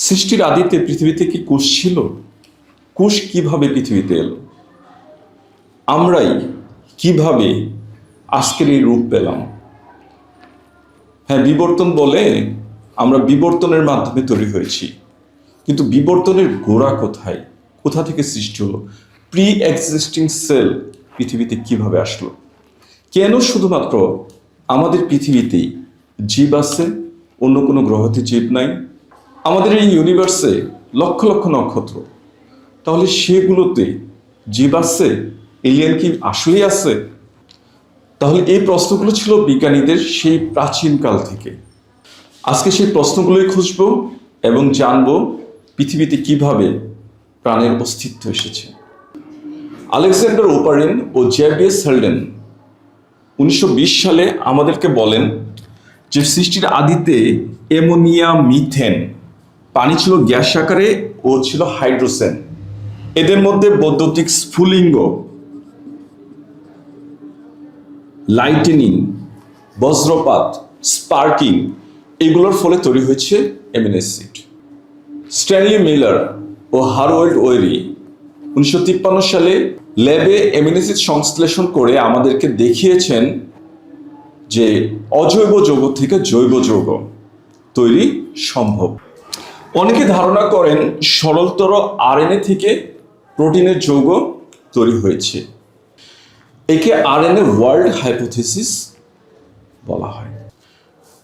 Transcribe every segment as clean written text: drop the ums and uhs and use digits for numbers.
সৃষ্টির আদিতে পৃথিবীতে কি কোষ ছিল? কোষ কিভাবে পৃথিবীতে এলো? আমরাই কিভাবে আজকের এই রূপ পেলাম? হ্যাঁ, বিবর্তন বলে আমরা বিবর্তনের মাধ্যমে তৈরি হয়েছি, কিন্তু বিবর্তনের গোড়া কোথায়? কোথা থেকে সৃষ্টি হলো? প্রি এক্সিস্টিং সেল পৃথিবীতে কিভাবে আসলো? কেন শুধুমাত্র আমাদের পৃথিবীতেই জীব আছে, অন্য কোনো গ্রহতে জীব নাই? আমাদের এই ইউনিভার্সে লক্ষ লক্ষ নক্ষত্র, তাহলে সেগুলোতে জীব আছে? এলিয়েন কি আসলেই আছে? তাহলে এই প্রশ্নগুলো ছিল বিজ্ঞানীদের সেই প্রাচীনকাল থেকে। আজকে সেই প্রশ্নগুলোই খুঁজব এবং জানব পৃথিবীতে কিভাবে প্রাণের অস্তিত্ব এসেছে। আলেকজান্ডার ওপারিন ও জেভিয়ার সেলডেন 1920 সালে আমাদেরকে বলেন যে সৃষ্টির আদিতে অ্যামোনিয়া, মিথেন, পানি ছিল গ্যাস আকারে ও ছিল হাইড্রোজেন। এদের মধ্যে বৈদ্যুতিক স্ফুলিঙ্গ, লাইটেনিং, বজ্রপাত, স্পার্কিং, এগুলোর ফলে তৈরি হয়েছে অ্যামিনো অ্যাসিড। স্ট্যানলি মিলার ও হারোল্ড ওয়েরি 1953 সালে ল্যাবে অ্যামিনো অ্যাসিড সংশ্লেষণ করে আমাদেরকে দেখিয়েছেন যে অজৈব যৌগ থেকে জৈব যৌগ তৈরি সম্ভব। অনেকে ধারণা করেন সরলতর আরএনএ থেকে প্রোটিনের যৌগ তৈরি হয়েছে। একে আরএনএ ওয়ার্ল্ড হাইপোথিসিস বলা হয়।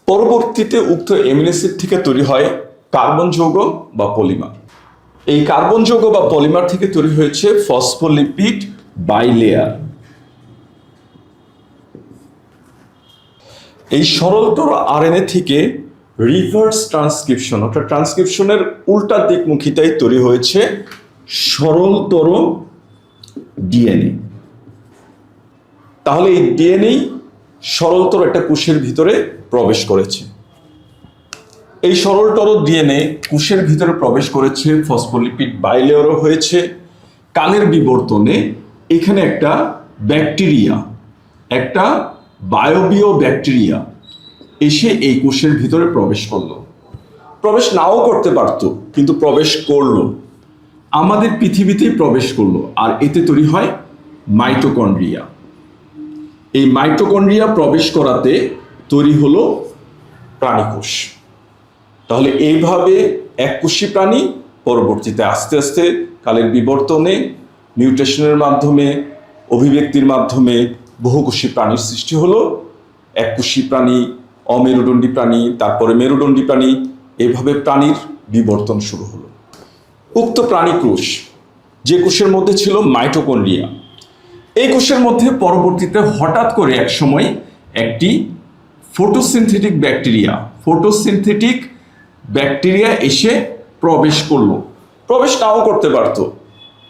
পরবর্তীতে উক্ত অ্যামিনো অ্যাসিড থেকে তৈরি হয় কার্বন যৌগ বা পলিমার। এই কার্বন যৌগ বা পলিমার থেকে তৈরি হয়েছে ফসফোলিপিড বাইলেয়ার। এই সরলতর আরএনএ থেকে রিভার্স ট্রান্সক্রিপশন, অর্থাৎ ট্রান্সক্রিপশনের উল্টা দিকমুখিতায় তৈরি হয়েছে সরলতর ডিএনএ। তাহলে এই ডিএনএ সরলতর একটা কোষের ভিতরে প্রবেশ করেছে। এই সরলতর ডিএনএ কোষের ভিতরে প্রবেশ করেছে, ফসফোলিপিড বাইলেয়ারও হয়েছে। কালের বিবর্তনে এখানে একটা ব্যাকটেরিয়া, একটা বায়োবিও ব্যাকটেরিয়া এসে এই কোষের ভিতরে প্রবেশ করলো। প্রবেশ নাও করতে পারত, কিন্তু প্রবেশ করলো, আমাদের পৃথিবীতেই প্রবেশ করলো। আর এতে তৈরি হয় মাইটোকন্ড্রিয়া। এই মাইটোকন্ড্রিয়া প্রবেশ করাতে তৈরি হলো প্রাণীকোষ। তাহলে এইভাবে এককোষী প্রাণী পরবর্তীতে আস্তে আস্তে কালের বিবর্তনে, মিউটেশনের মাধ্যমে, অভিব্যক্তির মাধ্যমে বহুকোষী প্রাণীর সৃষ্টি হলো। এককোষী প্রাণী, অমেরুদণ্ডী প্রাণী, তারপরে মেরুদণ্ডী প্রাণী, এইভাবে প্রাণীর বিবর্তন শুরু হলো। উক্ত প্রাণীকোষ, যে কোষের মধ্যে ছিল মাইটোকন্ড্রিয়া, এই কোষের মধ্যে পরবর্তীতে হঠাৎ করে এক সময় একটি ফটোসিনথেটিক ব্যাকটেরিয়া এসে প্রবেশ করলো। প্রবেশ নাও করতে পারতো,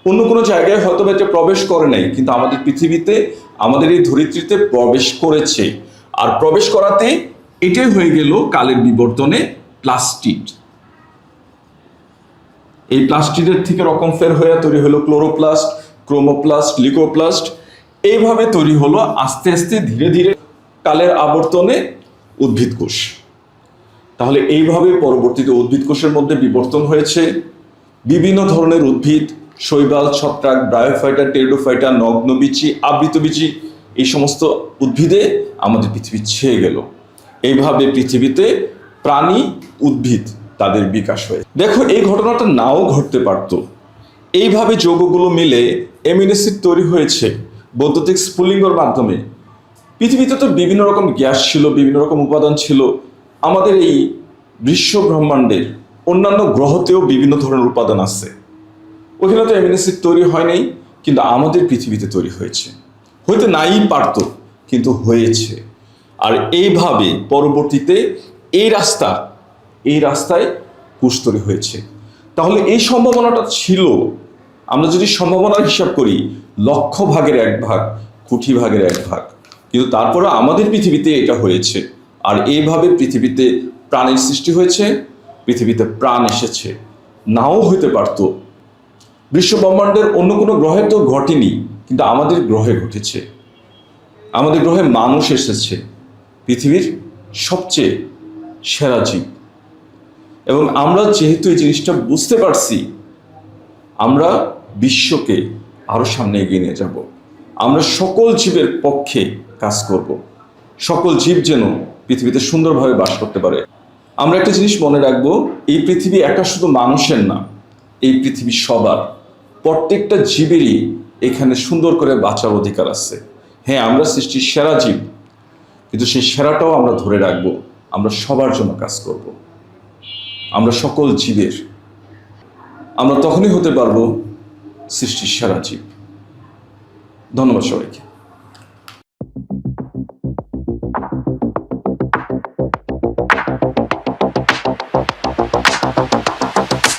অন্য কোনো জায়গায় হয়তো এটা প্রবেশ করে নাই, কিন্তু আমাদের পৃথিবীতে, আমাদের এই ধরিত্রীতে প্রবেশ করেছে। আর প্রবেশ করাতে এটাই হয়ে গেল কালের বিবর্তনে প্লাস্টিড। এই প্লাস্টিডের থেকে রকম ফের হয়ে তৈরি হলো ক্লোরোপ্লাস্ট, ক্রোমোপ্লাস্ট, লিকোপ্লাস্ট। এইভাবে তৈরি হলো আস্তে আস্তে ধীরে ধীরে কালের আবর্তনে উদ্ভিদ কোষ। তাহলে এইভাবে পরবর্তীতে উদ্ভিদ কোষের মধ্যে বিবর্তন হয়েছে। বিভিন্ন ধরনের উদ্ভিদ, শৈবাল, ছত্রাক, ব্রায়োফাইটা, টেরিডোফাইটা, নগ্নবীচি, আবৃতবীচি, এই সমস্ত উদ্ভিদে আমাদের পৃথিবী ছেয়ে গেল। এইভাবে পৃথিবীতে প্রাণী, উদ্ভিদ তাদের বিকাশ হয়ে। দেখো, এই ঘটনাটা নাও ঘটতে পারত। এইভাবে যৌগগুলো মিলে অ্যামিনো অ্যাসিড তৈরি হয়েছে বৈদ্যুতিক স্ফুলিঙ্গের মাধ্যমে। পৃথিবীতে তো বিভিন্ন রকম গ্যাস ছিল, বিভিন্ন রকম উপাদান ছিল। আমাদের এই বিশ্ব ব্রহ্মাণ্ডের অন্যান্য গ্রহতেও বিভিন্ন ধরনের উপাদান আছে। ওখানে তো অ্যামিনো অ্যাসিড তৈরি হয় নাই, কিন্তু আমাদের পৃথিবীতে তৈরি হয়েছে। হইতে নাই পারত, কিন্তু হয়েছে। আর এইভাবে পরবর্তীতে এই রাস্তায় কোষ তৈরি হয়েছে। তাহলে এই সম্ভাবনাটা ছিল, আমরা যদি সম্ভাবনার হিসাব করি, 1,00,000 ভাগের 1 ভাগ, কোটি ভাগের 1 ভাগ। কিন্তু তারপরে আমাদের পৃথিবীতে এটা হয়েছে। আর এইভাবে পৃথিবীতে প্রাণের সৃষ্টি হয়েছে, পৃথিবীতে প্রাণ এসেছে। নাও হইতে পারত, বিশ্ব ব্রহ্মাণ্ডের অন্য কোনো গ্রহে তো ঘটেনি, কিন্তু আমাদের গ্রহে ঘটেছে। আমাদের গ্রহে মানুষ এসেছে, পৃথিবীর সবচেয়ে সেরা জীব। এবং আমরা যেহেতু এই জিনিসটা বুঝতে পারছি, আমরা বিশ্বকে আরো সামনে এগিয়ে নিয়ে যাব। আমরা সকল জীবের পক্ষে কাজ করব, সকল জীব যেন পৃথিবীতে সুন্দরভাবে বাস করতে পারে। আমরা একটা জিনিস মনে রাখবো, এই পৃথিবী একটা শুধু মানুষের না, এই পৃথিবী সবার, প্রত্যেকটা জীবেরই এখানে সুন্দর করে বাঁচার অধিকার আছে। হ্যাঁ, আমরা সৃষ্টির সেরা জীব, কিন্তু সেই সেরাটাও আমরা ধরে রাখবো। আমরা সবার জন্য কাজ করব, আমরা সকল জীবের। আমরা তখনই হতে পারবো সৃষ্টির সেরা জীব। ধন্যবাদ সবাইকে।